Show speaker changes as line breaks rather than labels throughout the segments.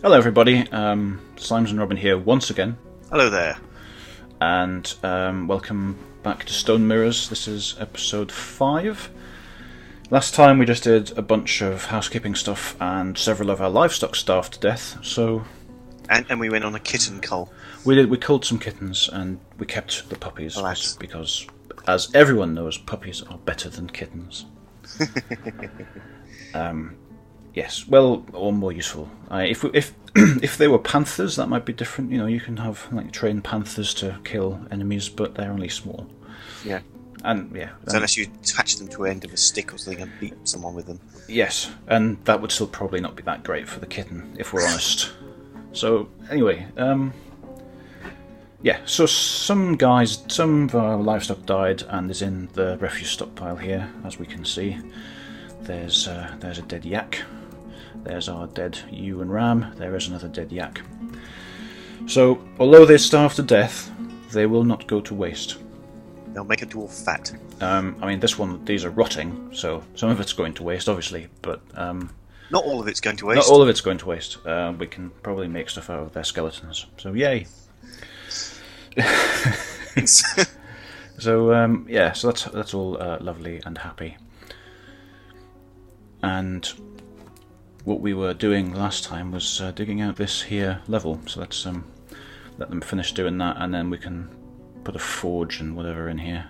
Hello everybody, Slimes and Robin here once again.
Hello there.
And welcome back to Stone Mirrors. This is episode 5. Last time we just did a bunch of housekeeping stuff and several of our livestock starved to death, so...
And we went on a kitten cull.
We culled some kittens and we kept the puppies,
Alas.
because, as everyone knows, puppies are better than kittens. Yes, well, or more useful. If they were panthers, that might be different. You know, you can have train panthers to kill enemies, but they're only small.
Yeah.
And yeah.
So unless you attach them to the end of a stick or something and beat someone with them.
Yes, and that would still probably not be that great for the kitten, if we're honest. So anyway, yeah. So some of our livestock died and is in the refuse stockpile here, as we can see. There's a dead yak. There's our dead ewe and ram. There is another dead yak. So, although they starve to death, they will not go to waste.
They'll make a dwarf fat.
I mean, these are rotting, so some of it's going to waste, obviously, but...
not all of it's going to waste.
Not all of it's going to waste. We can probably make stuff out of their skeletons, so yay! So, yeah, so that's all lovely and happy. And... what we were doing last time was digging out this here level, so let's let them finish doing that, and then we can put a forge and whatever in here.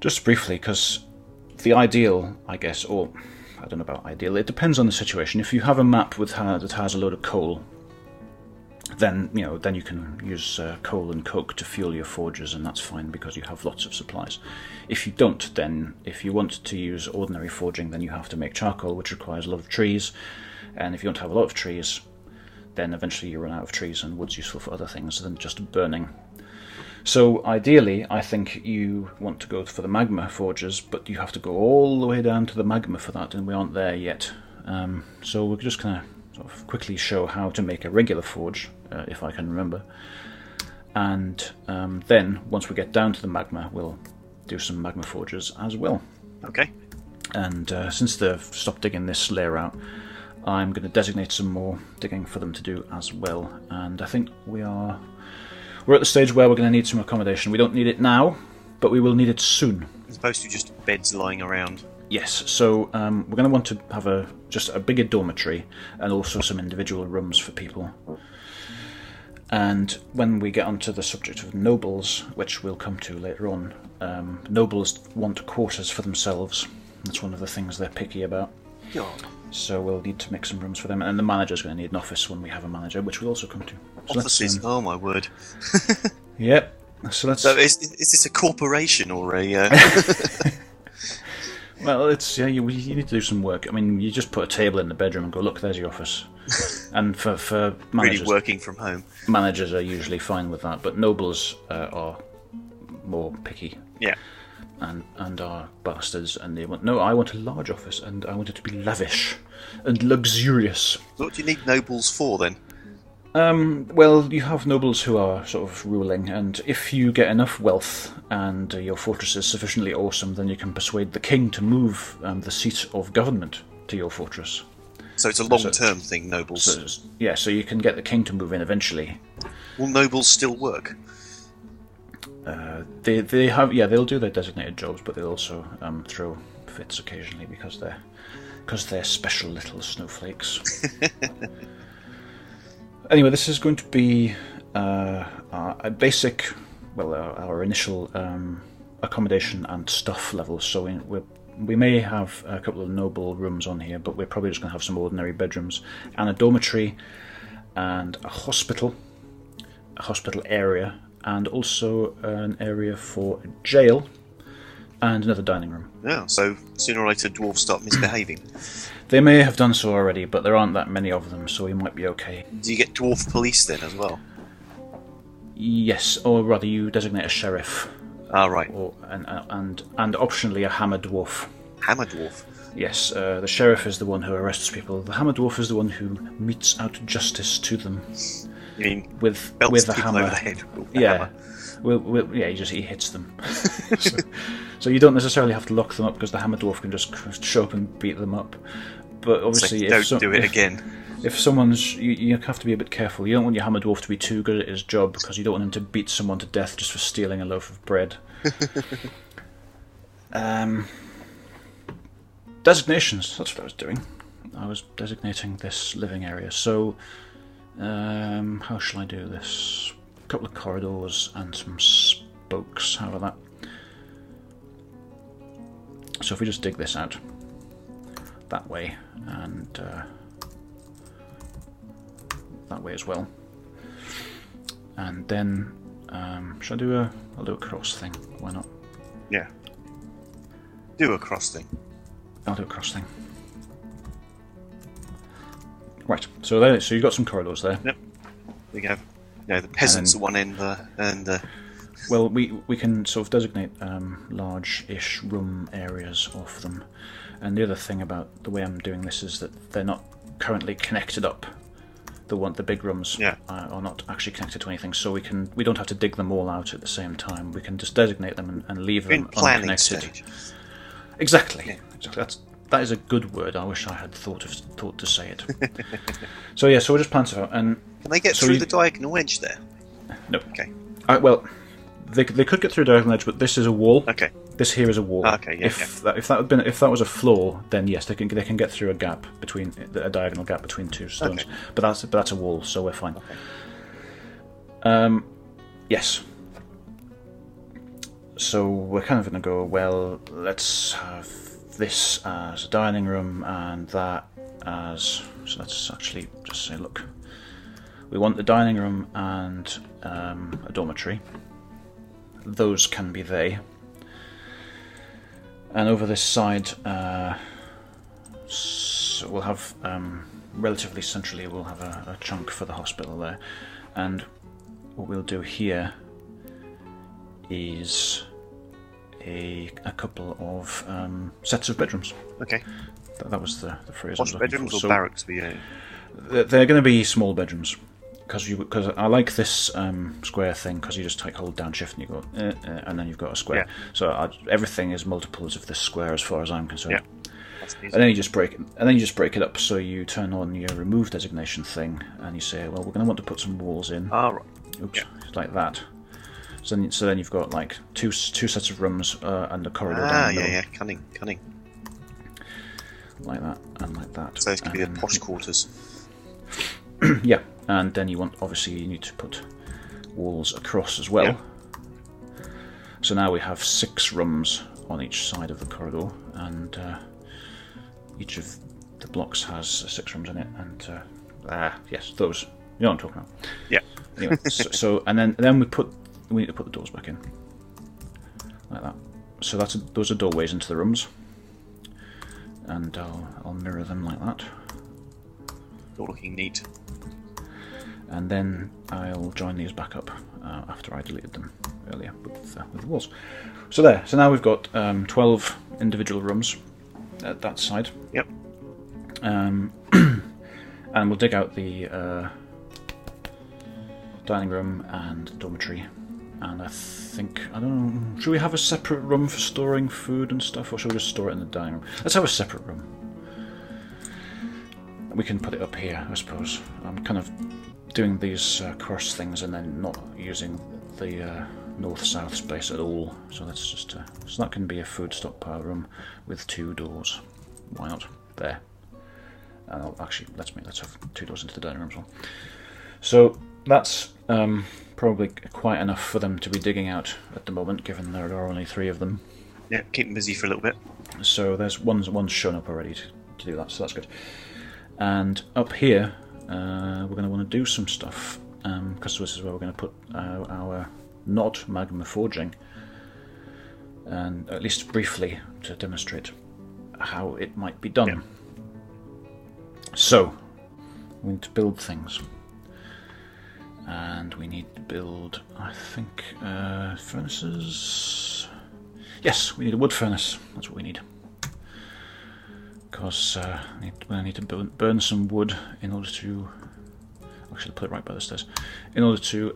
Just briefly, because the ideal, I guess, or I don't know about ideal, it depends on the situation. If you have a map that has a load of coal, then you can use coal and coke to fuel your forges, and that's fine because you have lots of supplies. If you don't, then if you want to use ordinary forging, then you have to make charcoal, which requires a lot of trees, and if you don't have a lot of trees, then eventually you run out of trees, and wood's useful for other things than just burning. So ideally, I think you want to go for the magma forges, but you have to go all the way down to the magma for that, and we aren't there yet. So we're just going to sort of quickly show how to make a regular forge, if I can remember. And then, once we get down to the magma, we'll do some magma forges as well.
Okay.
And since they've stopped digging this layer out, I'm going to designate some more digging for them to do as well. And I think we're at the stage where we're going to need some accommodation. We don't need it now, but we will need it soon.
As opposed to just beds lying around.
Yes, so we're going to want to have just a bigger dormitory and also some individual rooms for people. And when we get onto the subject of nobles, which we'll come to later on, nobles want quarters for themselves. That's one of the things they're picky about.
God.
So we'll need to make some rooms for them, and the manager's going to need an office when we have a manager, which we'll also come to. So
offices? Oh my word.
Yep. So
is this a corporation or a...
Well, it's you need to do some work. I mean, you just put a table in the bedroom and go, look, there's your office. And for managers,
really working from home.
Managers are usually fine with that, but nobles are more picky.
Yeah.
And are bastards, and they want, no, I want a large office, and I want it to be lavish and luxurious.
What do you need nobles for, then?
Well, you have nobles who are sort of ruling, and if you get enough wealth and your fortress is sufficiently awesome, then you can persuade the king to move the seat of government to your fortress.
So it's a long-term thing, nobles.
So you can get the king to move in eventually.
Will nobles still work?
They'll do their designated jobs, but they'll also throw fits occasionally because they're special little snowflakes. Anyway, this is going to be a basic, our initial accommodation and stuff level. So we may have a couple of noble rooms on here, but we're probably just going to have some ordinary bedrooms and a dormitory and a hospital area, and also an area for a jail and another dining room.
Yeah, so sooner or later dwarves start misbehaving.
They may have done so already, but there aren't that many of them, so we might be okay.
Do you get dwarf police then as well?
Yes, or rather you designate a sheriff.
Ah, right.
And optionally a hammer dwarf.
Hammer dwarf?
Yes, the sheriff is the one who arrests people. The hammer dwarf is the one who metes out justice to them.
You mean
with a hammer? Over the head with hammer. He hits them. so you don't necessarily have to lock them up because the hammer dwarf can just show up and beat them up. But obviously,
don't do it again.
If someone's, you have to be a bit careful. You don't want your hammer dwarf to be too good at his job because you don't want him to beat someone to death just for stealing a loaf of bread. Designations. That's what I was doing. I was designating this living area. So, how shall I do this? A couple of corridors and some spokes. How about that? So if we just dig this out that way and that way as well, and then shall I do I'll do a cross thing. Why not?
Yeah. Do a cross thing.
I'll do a cross thing. Right. So there. So you've got some corridors there.
Yep. We have. Yeah, the peasants at one end, and.
Well, we can sort of designate large-ish room areas off them, and the other thing about the way I'm doing this is that they're not currently connected up. The big rooms are not actually connected to anything, so we don't have to dig them all out at the same time. We can just designate them and leave them unconnected. Stage. Exactly. Yeah. Exactly. That is a good word. I wish I had thought to say it. So yeah, so we'll just plan it out. And
can they get through the diagonal edge there?
No.
Okay.
Well. They could get through a diagonal edge, but this is a wall.
Okay.
This here is a wall.
Okay. Yeah.
If that was a floor, then yes, they can get through a gap between a diagonal gap between two stones.
Okay.
But that's a wall, so we're fine.
Okay.
Yes. So we're kind of going to go. Well, let's have this as a dining room and that as. So let's actually just say, look, we want the dining room and a dormitory. Those can be they. And over this side, so we'll have relatively centrally, we'll have a chunk for the hospital there. And what we'll do here is a couple of sets of bedrooms.
Okay.
That was the phrase.
Posh bedrooms or barracks for you?
They're going to be small bedrooms. Because I like this square thing, because you just hold down shift and you go and then you've got a square.
Yeah.
So everything is multiples of this square as far as I'm concerned.
Yeah. That's easy.
And then you just break it up. So you turn on your remove designation thing and you say, well, we're going to want to put some walls in.
Right.
Oops,
Yeah.
like that. So then you've got like two sets of rooms and a corridor down the middle.
Yeah. Cunning.
Like that and like that.
So this could be the posh quarters.
Yeah. And then you need to put walls across as well. Yeah. So now we have 6 rooms on each side of the corridor, and each of the blocks has 6 rooms in it. And yes, those. You know what I'm talking about.
Yeah.
Anyway, so and then we need to put the doors back in, like that. So those are doorways into the rooms, and I'll mirror them like that.
All looking neat.
And then I'll join these back up after I deleted them earlier with the walls. So there. So now we've got 12 individual rooms at that side.
Yep.
And we'll dig out the dining room and dormitory. And I don't know, should we have a separate room for storing food and stuff, or should we just store it in the dining room? Let's have a separate room. We can put it up here, I suppose. I'm kind of doing these cross things and then not using the north-south space at all. So let's just so that can be a food stockpile room with 2 doors. Why not? There. And let's have 2 doors into the dining room as well. So that's probably quite enough for them to be digging out at the moment, given there are only 3 of them.
Yeah, keep them busy for a little bit.
So there's one's shown up already to do that, so that's good. And up here, we're going to want to do some stuff, because this is where we're going to put our not magma forging, and at least briefly to demonstrate how it might be done. Yeah. So, we need to build things. And we need to build, I think, furnaces. Yes, we need a wood furnace. That's what we need. Because we need to burn some wood in order to. Actually, put it right by the stairs. In order to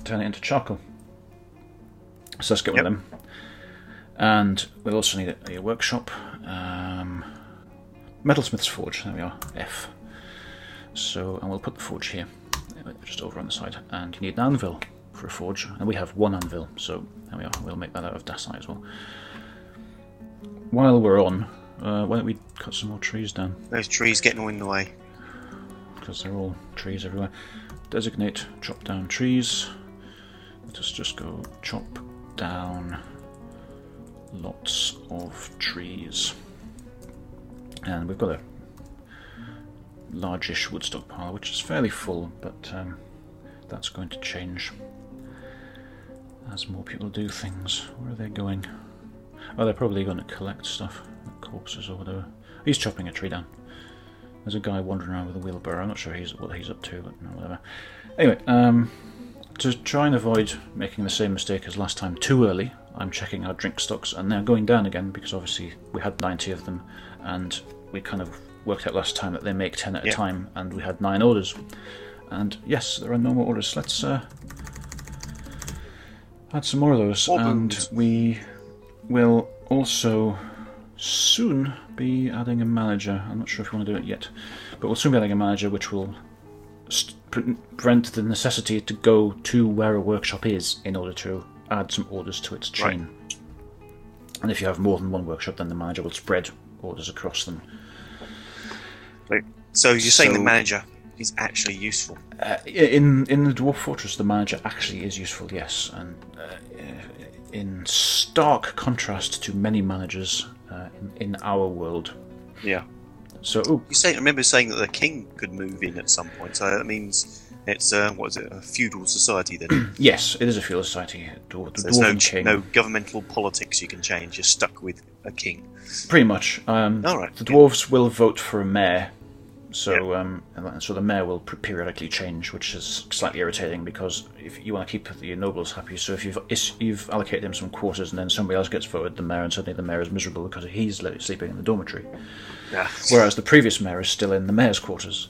turn it into charcoal. So let's get one of them. And we'll also need a workshop. Metalsmith's Forge. There we are. F. So, and we'll put the forge here, just over on the side. And you need an anvil for a forge, and we have one anvil. So there we are. We'll make that out of dacite as well. While we're on, why don't we cut some more trees down?
Those trees getting all in the way.
Because they're all trees everywhere. Designate chop down trees. Let us just go chop down lots of trees. And we've got a largish wood stockpile, which is fairly full, but that's going to change as more people do things. Where are they going? Oh, they're probably going to collect stuff, like corpses or whatever. He's chopping a tree down. There's a guy wandering around with a wheelbarrow. I'm not sure what he's up to, but no, whatever. Anyway, to try and avoid making the same mistake as last time too early, I'm checking our drink stocks, and they're going down again because obviously we had 90 of them, and we kind of worked out last time that they make 10 at a time, and we had 9 orders. And yes, there are no more orders. Let's add some more of those, and we will also soon be adding a manager. I'm not sure if you want to do it yet, but we'll soon be adding a manager which will prevent the necessity to go to where a workshop is in order to add some orders to its chain. Right. And if you have more than one workshop, then the manager will spread orders across them.
So you're saying the manager is actually useful?
In the Dwarf Fortress, the manager actually is useful, yes. And in stark contrast to many managers in our world.
Yeah.
So,
I remember saying that the king could move in at some point, so that means it's, what is it, a feudal society then?
Yes, it is a feudal society.
So there's no governmental politics you can change, you're stuck with a king.
Pretty much.
Alright.
The dwarves will vote for a mayor, so so the mayor will periodically change, which is slightly irritating because if you want to keep the nobles happy, so if you've allocated him some quarters and then somebody else gets voted the mayor, and suddenly the mayor is miserable because he's sleeping in the dormitory.
Yeah.
Whereas the previous mayor is still in the mayor's quarters.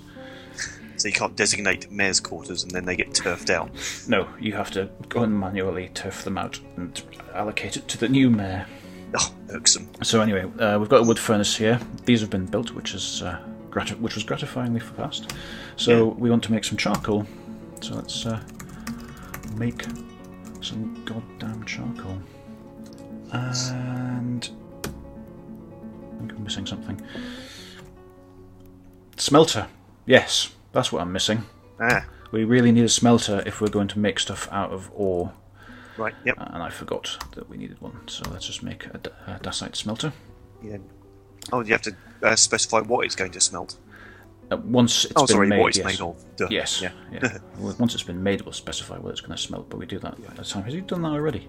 So you can't designate mayor's quarters and then they get turfed out.
No, you have to go and manually turf them out and allocate it to the new mayor.
Oh, irksome.
So anyway, we've got a wood furnace here. These have been built, which was gratifyingly fast. So we want to make some charcoal. So let's make some goddamn charcoal. And I think I'm missing something. Smelter. Yes, that's what I'm missing. We really need a smelter if we're going to make stuff out of ore.
Right, yep.
And I forgot that we needed one, so let's just make a dacite smelter.
Yeah. Oh, you have to specify what it's going to smelt.
Once it's been made,
what it's
yes.
made of. Duh.
Yes, yeah. Once it's been made, we'll specify what it's going to smelt, but we do that at the time. Has he done that already?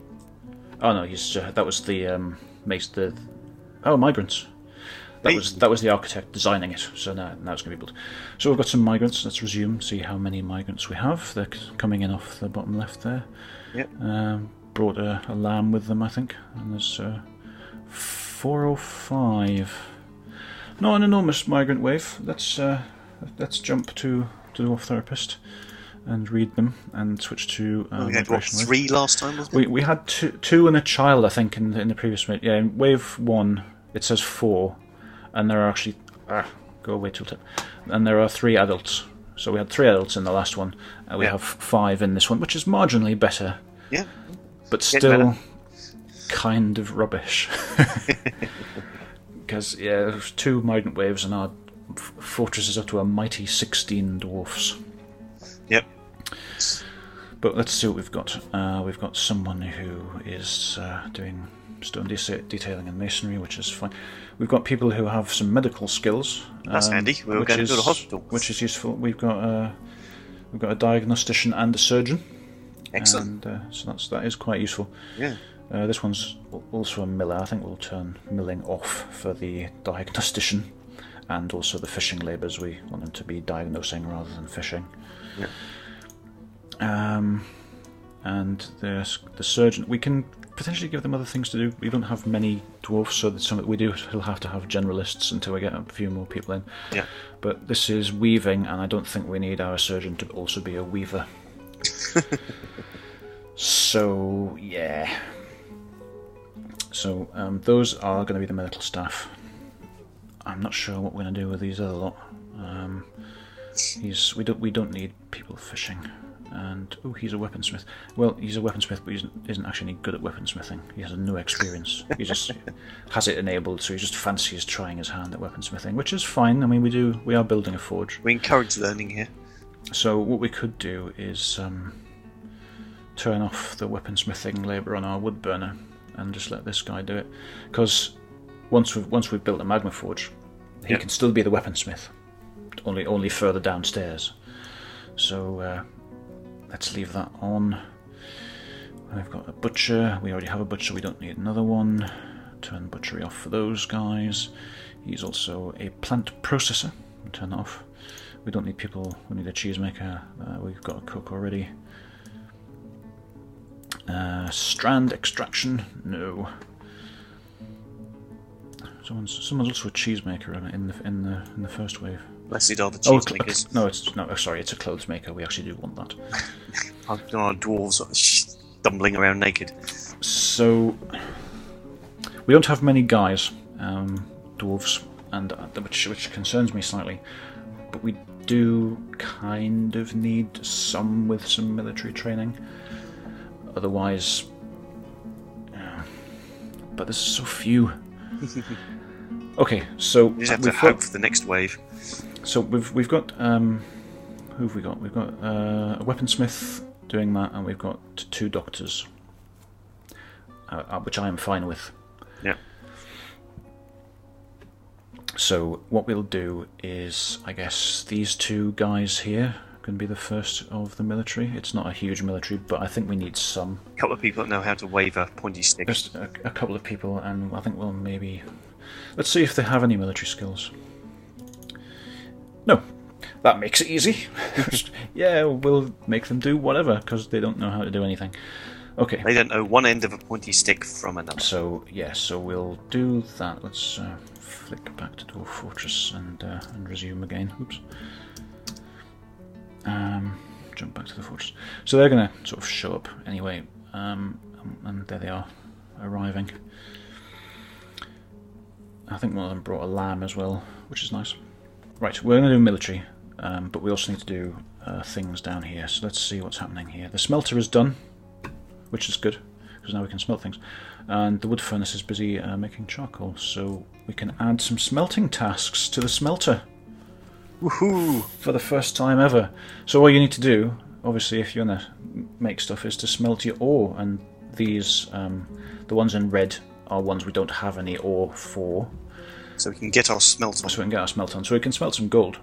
Oh no, he's that was the migrants. That was the architect designing it, so now it's going to be built. So we've got some migrants. Let's resume, see how many migrants we have. They're coming in off the bottom left there.
Yep.
Brought a lamb with them, I think. And there's 4 or 5. Not an enormous migrant wave. Let's jump to the Dwarf Therapist and read them and switch to
we had what, 3 last time, wasn't it?
We had two and a child, I think, in the previous minute. Yeah, in wave 1 it says 4. And there are actually... go away, tooltip. And there are 3 adults. So we had 3 adults in the last one. We have 5 in this one, which is marginally better.
Yeah.
But still kind of rubbish. Because, there's 2 migrant waves and our fortress is up to a mighty 16 dwarfs.
Yep.
But let's see what we've got. We've got someone who is doing stone detailing and masonry, which is fine. We've got people who have some medical skills.
That's handy. We're going to go to the hospital,
which is useful. We've got a diagnostician and a surgeon.
Excellent.
And so that is quite useful.
Yeah.
This one's also a miller. I think we'll turn milling off for the diagnostician, and also the fishing labours. We want them to be diagnosing rather than fishing.
Yeah.
And the surgeon, we can potentially give them other things to do. We don't have many dwarfs, so that's something we do. We'll have to have generalists until we get a few more people in.
Yeah.
But this is weaving, and I don't think we need our surgeon to also be a weaver. So yeah. So those are going to be the medical staff. I'm not sure what we're going to do with these other lot. We don't need people fishing. And oh, he's a weaponsmith. Well, he's a weaponsmith, but he isn't actually any good at weaponsmithing. He has no experience. He just has it enabled, so he just fancies trying his hand at weaponsmithing, which is fine. I mean, we are building a forge.
We encourage learning here.
So what we could do is turn off the weaponsmithing labour on our wood burner and just let this guy do it. Because once we've built a magma forge, he can still be the weaponsmith, only further downstairs. So. Let's leave that on. We've got a butcher. We already have a butcher. We don't need another one. Turn butchery off for those guys. He's also a plant processor. Turn that off. We don't need people. We need a cheesemaker. We've got a cook already. Strand extraction. No. Someone's also a cheesemaker in the first wave.
Blessed are the cheesemakers.
Sorry, it's a clothes maker. We actually do want that.
Our dwarves are stumbling around naked.
So we don't have many guys, dwarves, and which concerns me slightly. But we do kind of need some with some military training. Otherwise, but there's so few. Okay, so
you just have to hope for the next wave.
So we've got who have we got? We've got a weaponsmith doing that, and we've got 2 doctors, which I am fine with.
Yeah.
So what we'll do is, I guess these 2 guys here can be the first of the military. It's not a huge military, but I think we need some.
A couple of people that know how to wave a pointy stick.
Just a couple of people, and I think we'll maybe. Let's see if they have any military skills. No, that makes it easy. Yeah, we'll make them do whatever, because they don't know how to do anything. Okay.
They don't know one end of a pointy stick from another.
So, yeah, so we'll do that. Let's flick back to Dwarf Fortress and resume again. Oops. Jump back to the fortress. So they're going to sort of show up anyway, and there they are, arriving. I think one of them brought a lamb as well, which is nice. Right, we're going to do military, but we also need to do things down here. So let's see what's happening here. The smelter is done, which is good, because now we can smelt things. And the wood furnace is busy making charcoal, so we can add some smelting tasks to the smelter. Woohoo! For the first time ever. So all you need to do, obviously, if you want to make stuff, is to smelt your ore. And these, the ones in red, are ones we don't have any ore for.
So we can get our smelt on.
So we can get our smelt on. So we can smelt some gold.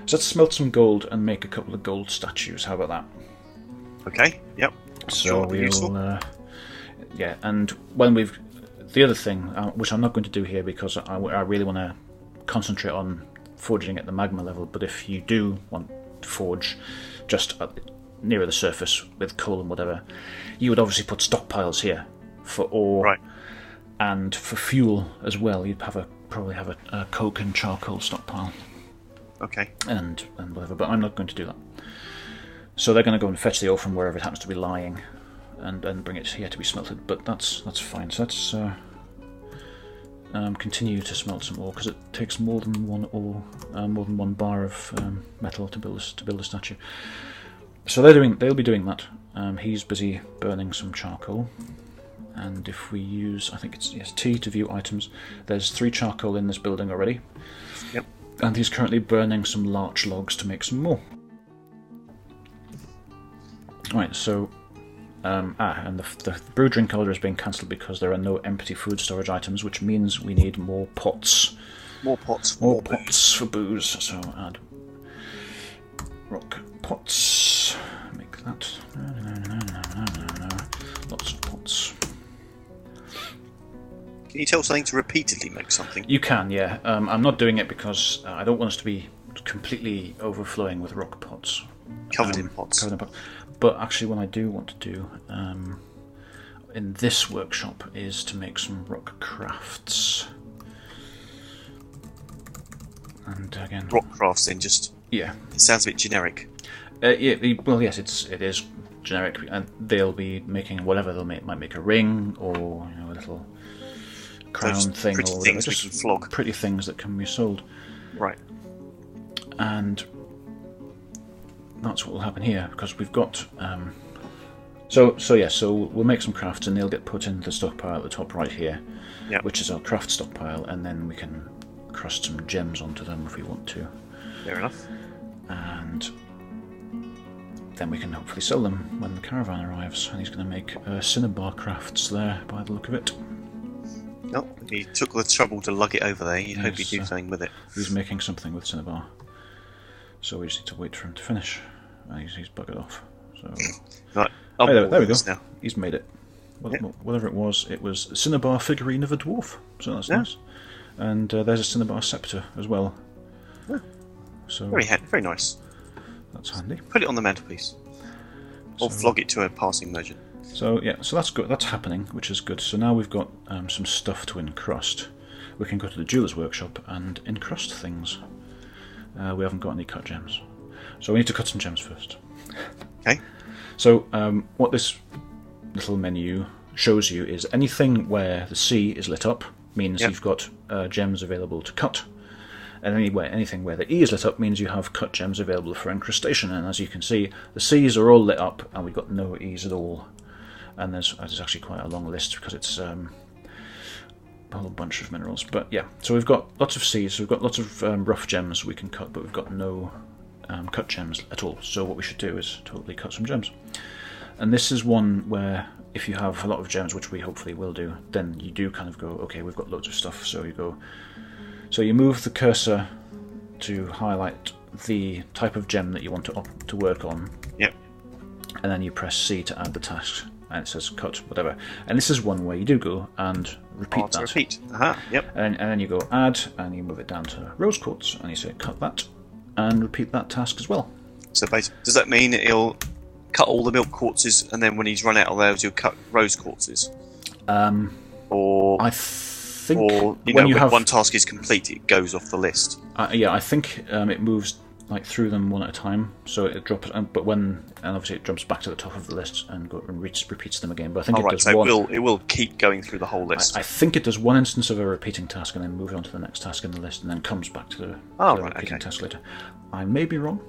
So let's smelt some gold and make a couple of gold statues. How about that?
Okay, yep.
So we'll... yeah, and when we've... The other thing, which I'm not going to do here because I really want to concentrate on forging at the magma level, but if you do want to forge just nearer the surface with coal and whatever, you would obviously put stockpiles here for ore,
right,
and for fuel as well. You'd probably have a coke and charcoal stockpile.
Okay.
And whatever, but I'm not going to do that. So they're going to go and fetch the ore from wherever it happens to be lying, and bring it here to be smelted. But that's fine. So let's continue to smelt some ore, because it takes more than one ore, more than one bar of metal to build a statue. So they'll be doing that. He's busy burning some charcoal, and if we use, I think it's T to view items. There's 3 charcoal in this building already.
Yep. And
he's currently burning some larch logs to make some more. Right. So. And the brew drink order is being cancelled because there are no empty food storage items, which means we need more pots.
More pots.
More pots for booze. So add rock pots. Make that. No. Lots of pots.
Can you tell something to repeatedly make something?
You can, yeah. I'm not doing it because I don't want us to be completely overflowing with rock pots.
Covered in pots.
But actually what I do want to do in this workshop is to make some rock crafts. And again...
Rock crafts then, just...
Yeah.
It sounds a bit generic.
Well, yes, it is generic, and they'll be making whatever they'll make. Might make a ring, or a little crown thing
pretty
or whatever.
things
Just
we can flog.
pretty things that can be sold.
Right.
And that's what will happen here, because we've got... So we'll make some crafts and they'll get put into the stockpile at the top right here,
Yep.
which is our craft stockpile, and then we can crust some gems onto them if we want to.
Fair enough.
And then we can hopefully sell them when the caravan arrives. And he's going to make cinnabar crafts there, by the look of it.
Oh, he took the trouble to lug it over there. You'd hope he'd do something with it.
He's making something with cinnabar. So we just need to wait for him to finish. He's buggered off. So
Right.
Oh, there we go.
Now.
He's made it. Whatever it was a cinnabar figurine of a dwarf. So that's nice. And there's a cinnabar scepter as well.
Yeah.
So
Very nice.
That's handy.
Put it on the mantelpiece. Or flog it to a passing merchant.
So yeah, so that's good. That's happening, which is good. So now we've got some stuff to encrust. We can go to the jeweler's workshop and encrust things. We haven't got any cut gems, so we need to cut some gems first.
Okay.
So what this little menu shows you is anything where the C is lit up means you've got gems available to cut, and anything where the E is lit up means you have cut gems available for incrustation. And as you can see, the C's are all lit up and we've got no E's at all. And there's actually quite a long list because it's a whole bunch of minerals. But yeah, so we've got lots of C's, we've got lots of rough gems we can cut, but we've got no cut gems at all. So what we should do is totally cut some gems. And this is one where if you have a lot of gems, which we hopefully will do, then you do kind of go, okay, we've got loads of stuff. So you move the cursor to highlight the type of gem that you want to work on.
Yep.
And then you press C to add the task. And it says cut, whatever. And this is one where you do go and repeat that.
Repeat. Yep.
And then you go add, and you move it down to rose quartz, and you say cut that, and repeat that task as well.
So basically, does that mean he'll cut all the milk quartzes, and then when he's run out of those, he'll cut rose quartzes? Or
I think,
or
when you have
one task is complete, it goes off the list.
Yeah, I think it moves like through them one at a time, so it drops. But obviously it jumps back to the top of the list and repeats them again. But I think it does
so it will keep going through the whole list.
I think it does one instance of a repeating task and then moves on to the next task in the list, and then comes back to the repeating task later. I may be wrong,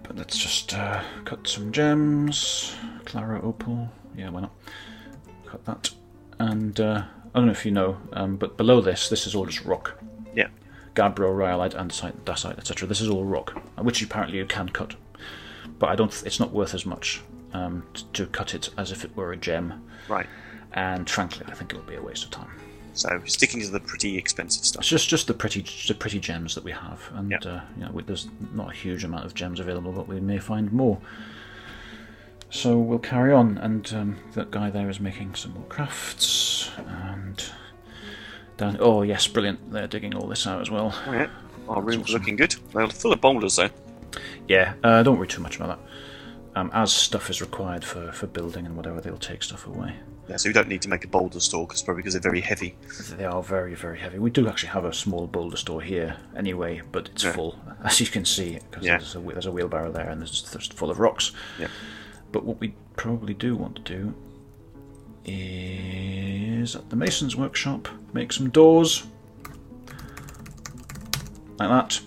but let's just cut some gems. Clara opal, yeah, why not? Cut that, and I don't know if you know, but below this is all just rock.
Yeah.
Gabbro, rhyolite, andesite, dacite, etc. This is all rock, which apparently you can cut, but it's not worth as much to cut it as if it were a gem.
Right.
And frankly, I think it would be a waste of time.
So sticking to the pretty expensive stuff.
It's just the pretty gems that we have, and there's not a huge amount of gems available, but we may find more. So we'll carry on, and that guy there is making some more crafts, and. Oh yes, brilliant! They're digging all this out as well.
Oh, yeah. Our room's looking good. They're full of boulders though.
Yeah, don't worry too much about that. As stuff is required for building and whatever, they'll take stuff away.
Yeah, so we don't need to make a boulder store, probably because they're very heavy.
They are very, very heavy. We do actually have a small boulder store here anyway, but it's full, as you can see, because there's a wheelbarrow there and it's full of rocks.
Yeah.
But what we probably do want to do is at the mason's workshop make some doors like that,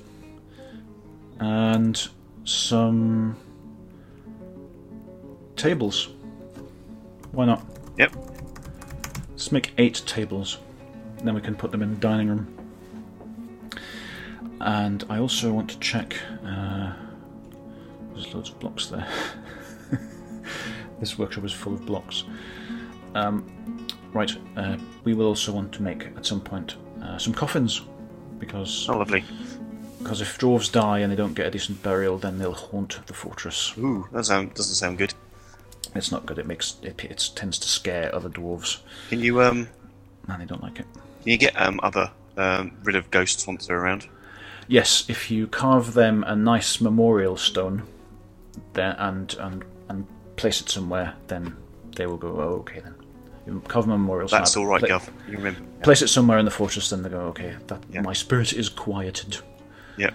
and some tables. Why not?
Yep.
Let's make 8 tables, and then we can put them in the dining room. And I also want to check. There's loads of blocks there. This workshop is full of blocks. Right, we will also want to make at some point some coffins, because
lovely.
Because if dwarves die and they don't get a decent burial, then they'll haunt the fortress.
Ooh, that doesn't sound good.
It's not good. It tends to scare other dwarves.
Can you
and they don't like it.
Can you get other rid of ghosts once they're around?
Yes, if you carve them a nice memorial stone, there and place it somewhere, then they will go, oh, okay then. You carve a memorial slab.
That's all right, Gov. You remember.
Place it somewhere in the fortress, then they go, okay, my spirit is quieted.
Yeah.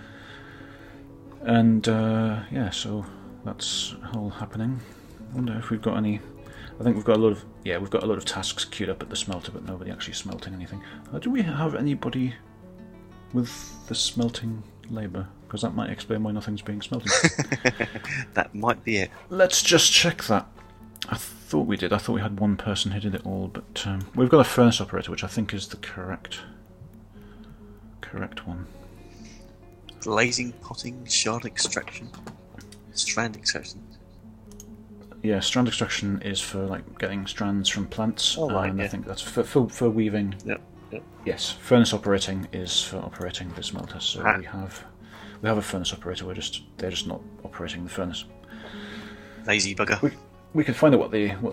And so that's all happening. I wonder if we've got any. I think we've got a lot of we've got a lot of tasks queued up at the smelter, but nobody actually smelting anything. Do we have anybody with the smelting labour? Because that might explain why nothing's being smelted.
That might be it.
Let's just check that. I thought we did. I thought we had one person who did it all, but we've got a furnace operator, which I think is the correct one.
Glazing, potting, strand extraction.
Yeah, strand extraction is for like getting strands from plants, and I think that's for weaving.
Yep.
Yes, furnace operating is for operating the smelter. So we have a furnace operator. They're just not operating the furnace.
Lazy bugger.
We could find out what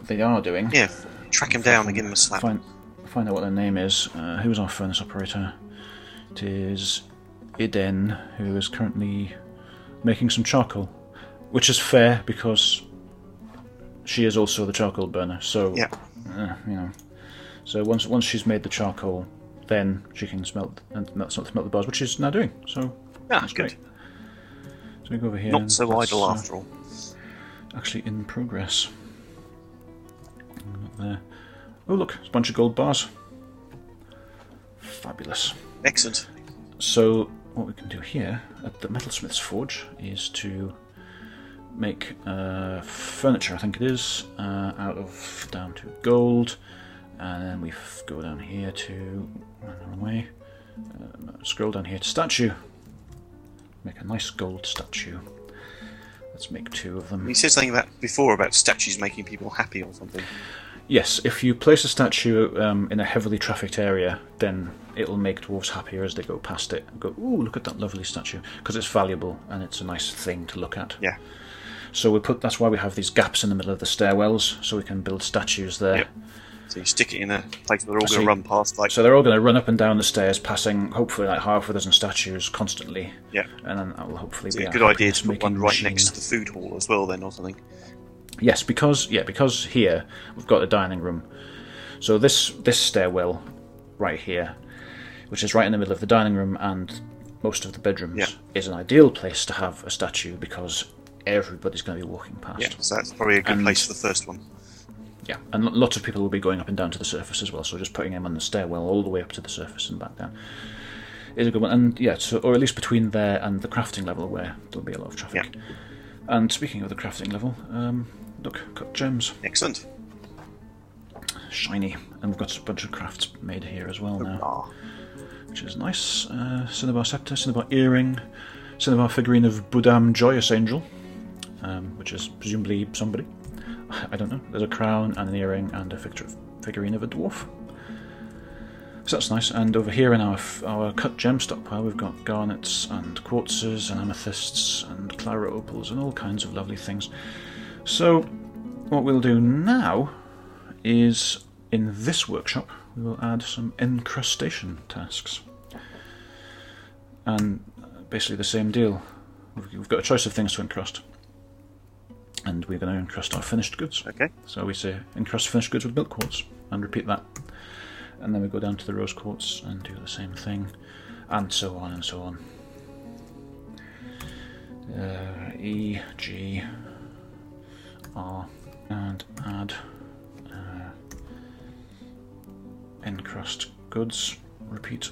they are doing.
Yeah, track him down and give him a slap.
Find out what their name is. Who's our furnace operator? It is Eden, who is currently making some charcoal, which is fair because she is also the charcoal burner. So so once she's made the charcoal, then she can smelt the bars, which she's now doing. So that's
good.
Great. So we go over here.
Not so idle after all.
Actually in progress. Not there. Oh look, it's a bunch of gold bars. Fabulous.
Excellent.
So what we can do here at the metalsmith's forge is to make furniture, I think it is, out of down to gold, and then we go down here to scroll down here to statue. Make a nice gold statue. Let's make 2 of them.
You said something before about statues making people happy or something.
Yes, if you place a statue in a heavily trafficked area, then it'll make dwarves happier as they go past it. Go, ooh, look at that lovely statue, because it's valuable and it's a nice thing to look at.
Yeah.
So that's why we have these gaps in the middle of the stairwells, so we can build statues there.
Yep. So you stick it in a place where they're all going to run past.
So they're all going to run up and down the stairs, passing hopefully like half a dozen statues constantly.
Yeah.
And then that will hopefully be
a good idea to put one right next to the food hall as well, then, or something.
Yes, because here we've got a dining room. So this stairwell right here, which is right in the middle of the dining room and most of the bedrooms, is an ideal place to have a statue because everybody's going to be walking past.
Yeah, so that's probably a good place for the first one.
Yeah, and lots of people will be going up and down to the surface as well, so just putting them on the stairwell all the way up to the surface and back down is a good one. And yeah, or at least between there and the crafting level where there'll be a lot of traffic.
Yeah.
And speaking of the crafting level, look, cut gems.
Excellent.
Shiny. And we've got a bunch of crafts made here as well now, which is nice. Cinnabar scepter, cinnabar earring, cinnabar figurine of Budam Joyous Angel, which is presumably somebody. I don't know. There's a crown and an earring and a figurine of a dwarf. So that's nice. And over here in our cut gem stockpile, we've got garnets and quartzes and amethysts and clara opals and all kinds of lovely things. So what we'll do now is, in this workshop, we will add some encrustation tasks. And basically the same deal. We've got a choice of things to encrust. And we're going to encrust our finished goods.
Okay.
So we say encrust finished goods with milk quartz, and repeat that. And then we go down to the rose quartz and do the same thing, and so on and so on. E, G, R, and add encrust goods, repeat,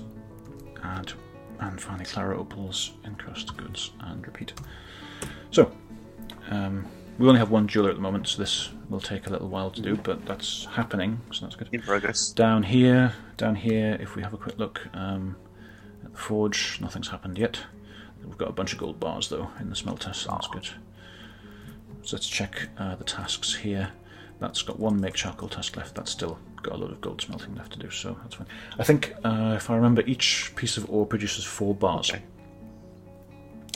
add, and finally clara opals, encrust goods, and repeat. So, we only have one jeweler at the moment, so this will take a little while to do, but that's happening, so that's good.
In progress.
Down here, if we have a quick look at the forge, nothing's happened yet. We've got a bunch of gold bars though in the smelter, so that's good. So let's check the tasks here. That's got one make charcoal task left. That's still got a lot of gold smelting left to do, so that's fine. I think, if I remember, each piece of ore produces 4 bars.
Okay.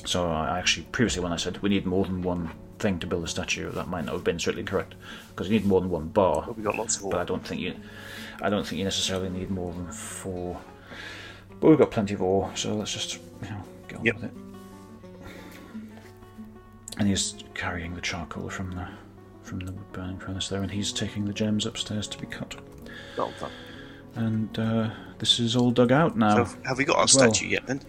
So I actually, previously when I said we need more than one thing to build a statue, that might not have been strictly correct, because you need more than 1 bar.
But we got lots of ore.
But I don't think you necessarily need more than 4. But we've got plenty of ore, so let's just get on with it. And he's carrying the charcoal from the wood burning furnace there, and he's taking the gems upstairs to be cut.
Well done.
And this is all dug out now.
So have we got our statue yet then?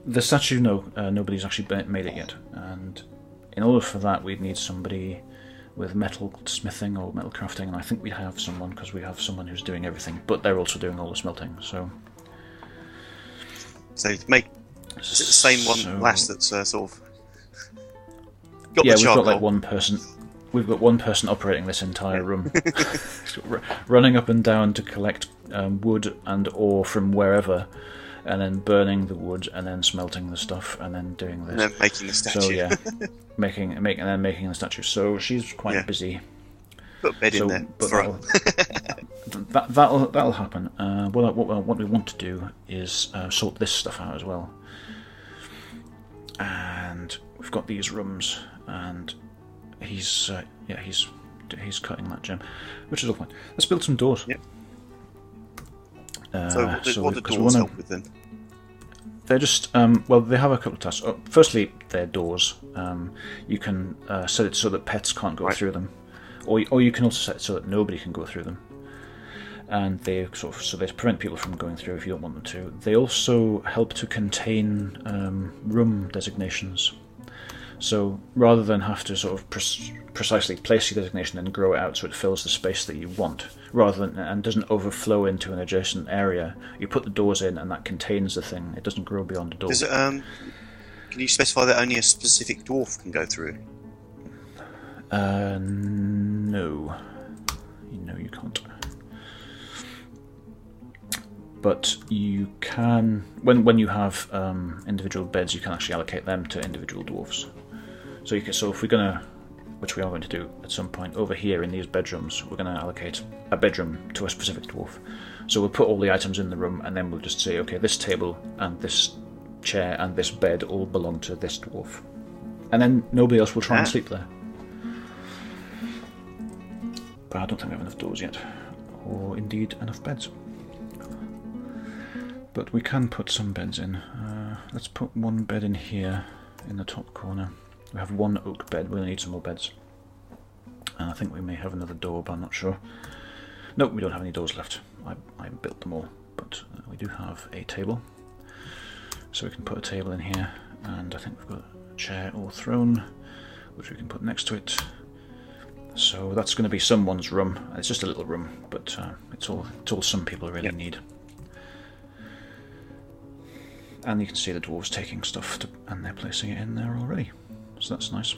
The statue, no, nobody's actually made it yet, and in order for that we'd need somebody with metal smithing or metal crafting, and I think we have someone, because we have someone who's doing everything, but they're also doing all the smelting. So
to make, is it the same one lass that's sort of got
yeah,
the
we've
charcoal?
got like one person. We've got one person operating this entire room, running up and down to collect wood and ore from wherever, and then burning the wood, and then smelting the stuff, and then doing this.
And then making the statue.
So yeah, making the statue. So she's quite busy.
Put a bed in there.
But that'll happen. What we want to do is sort this stuff out as well. And we've got these rooms, and he's cutting that gem, which is all fine. Let's build some doors.
Yep. So what do doors help with then?
They're just well, they have a couple of tasks. Firstly, they're doors. You can set it so that pets can't go through them, or you can also set it so that nobody can go through them. And they they prevent people from going through if you don't want them to. They also help to contain room designations. So rather than have to sort of precisely place your designation and grow it out so it fills the space that you want, rather than and doesn't overflow into an adjacent area, you put the doors in and that contains the thing. It doesn't grow beyond the door.
Does it, can you specify that only a specific dwarf can go through?
No. No, you can't. But you can, when you have individual beds, you can actually allocate them to individual dwarfs. So you can. So if we're gonna, which we are going to do at some point over here in these bedrooms, we're going to allocate a bedroom to a specific dwarf. So we'll put all the items in the room, and then we'll just say, okay, this table and this chair and this bed all belong to this dwarf, and then nobody else will try and sleep there. But I don't think we have enough doors yet, or indeed enough beds. But we can put some beds in. Let's put one bed in here in the top corner. We have one oak bed, we're going to need some more beds. And I think we may have another door, but I'm not sure. Nope, we don't have any doors left. I built them all, but we do have a table. So we can put a table in here, and I think we've got a chair or throne, which we can put next to it. So that's going to be someone's room. It's just a little room, but it's all some people really need. And you can see the dwarves taking stuff and they're placing it in there already. So that's nice.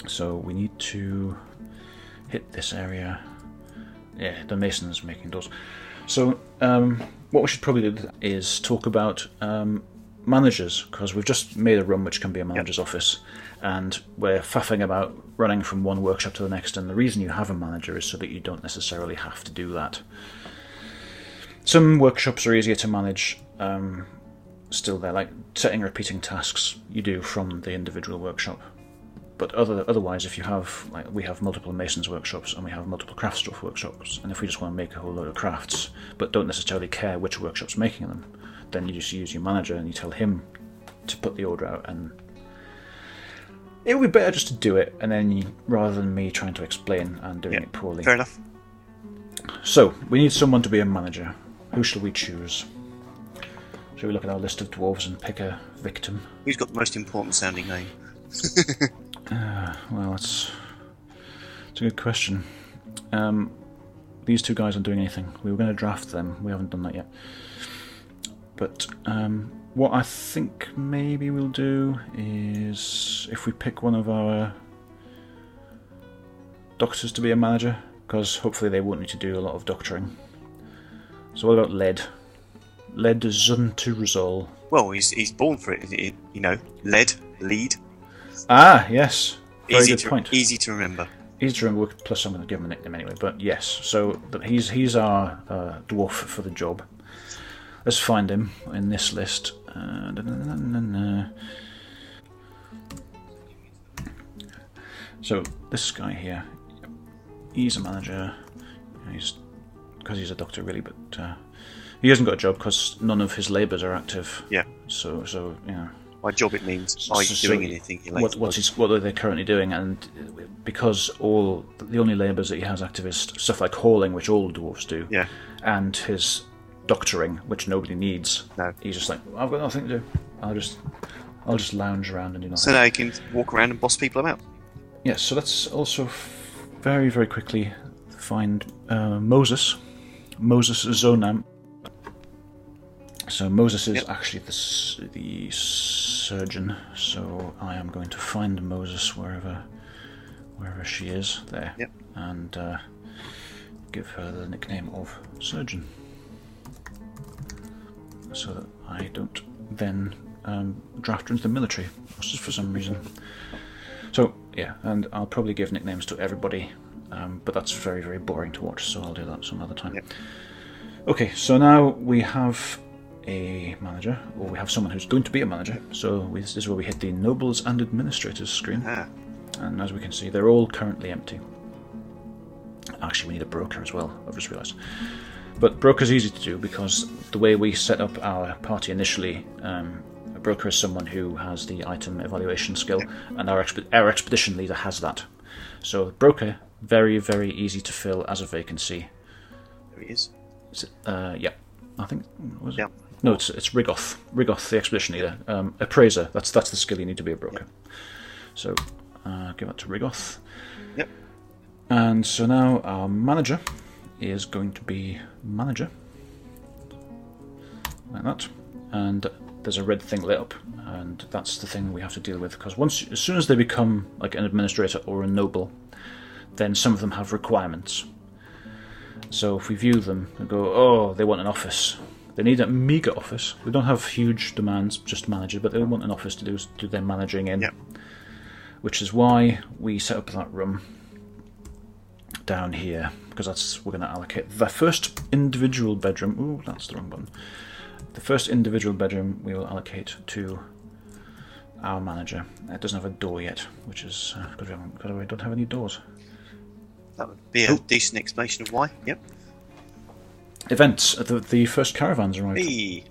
So we need to hit this area. Yeah, the mason's making doors. So what we should probably do is talk about managers, because we've just made a room which can be a manager's office, and we're faffing about running from one workshop to the next, and the reason you have a manager is so that you don't necessarily have to do that. Some workshops are easier to manage. Still, they're like setting repeating tasks you do from the individual workshop. But otherwise, if you have, like, we have multiple masons workshops and we have multiple craft stuff workshops, and if we just want to make a whole load of crafts but don't necessarily care which workshop's making them, then you just use your manager and you tell him to put the order out, and it would be better just to do it, and then rather than me trying to explain and doing it poorly.
Fair enough.
So we need someone to be a manager. Who shall we choose? Shall we look at our list of dwarves and pick a victim?
Who's got the most important sounding name?
Well, it's a good question. These two guys aren't doing anything. We were going to draft them. We haven't done that yet. But what I think maybe we'll do is, if we pick one of our doctors to be a manager, because hopefully they won't need to do a lot of doctoring. So what about Lead? Lead Zunturzol.
Well, he's born for it, you know. Lead.
Ah, yes. Very good point.
Easy to remember.
Easy to remember, plus I'm going to give him a nickname anyway, but yes. So he's our dwarf for the job. Let's find him in this list. So this guy here, he's a manager. Because he's a doctor, really, but he hasn't got a job because none of his labours are active.
Yeah.
So yeah.
By job it means are you doing anything?
What are they currently doing? And because the only labours that he has active is stuff like hauling, which all dwarves do.
Yeah.
And his doctoring, which nobody needs.
No.
He's just like, I've got nothing to do. I'll just lounge around and do nothing.
So now he can walk around and boss people about.
Yes, so let's also very, very quickly find Moses. Moses Zonam. So Moses is actually the surgeon. So I am going to find Moses wherever she is there, and give her the nickname of surgeon, so that I don't then draft her into the military just for some reason. So yeah, and I'll probably give nicknames to everybody, but that's very, very boring to watch, so I'll do that some other time. Okay, so now we have a manager, or we have someone who's going to be a manager. So this is where we hit the nobles and administrators screen, and as we can see, they're all currently empty. Actually, we need a broker as well, I've just realised. But broker's easy to do because the way we set up our party initially, a broker is someone who has the item evaluation skill, and our expedition leader has that. So broker, very, very easy to fill as a vacancy.
There he is.
Is it, yeah, I think. Was it? No, it's Rigoth. Rigoth, the expedition leader. Appraiser. That's the skill you need to be a broker. So give that to Rigoth.
Yep.
And so now our manager is going to be manager, like that. And there's a red thing lit up, and that's the thing we have to deal with, because as soon as they become like an administrator or a noble, then some of them have requirements. So if we view them and go, oh, they want an office. They need a meagre office. We don't have huge demands, just manager, but they want an office to do their managing in. Which is why we set up that room down here, because we're going to allocate the first individual bedroom. Ooh, that's the wrong button. The first individual bedroom we will allocate to our manager. It doesn't have a door yet, which is because we don't have any doors.
That would be a decent explanation of why. Yep.
Events. The first caravans arrived.
Hey.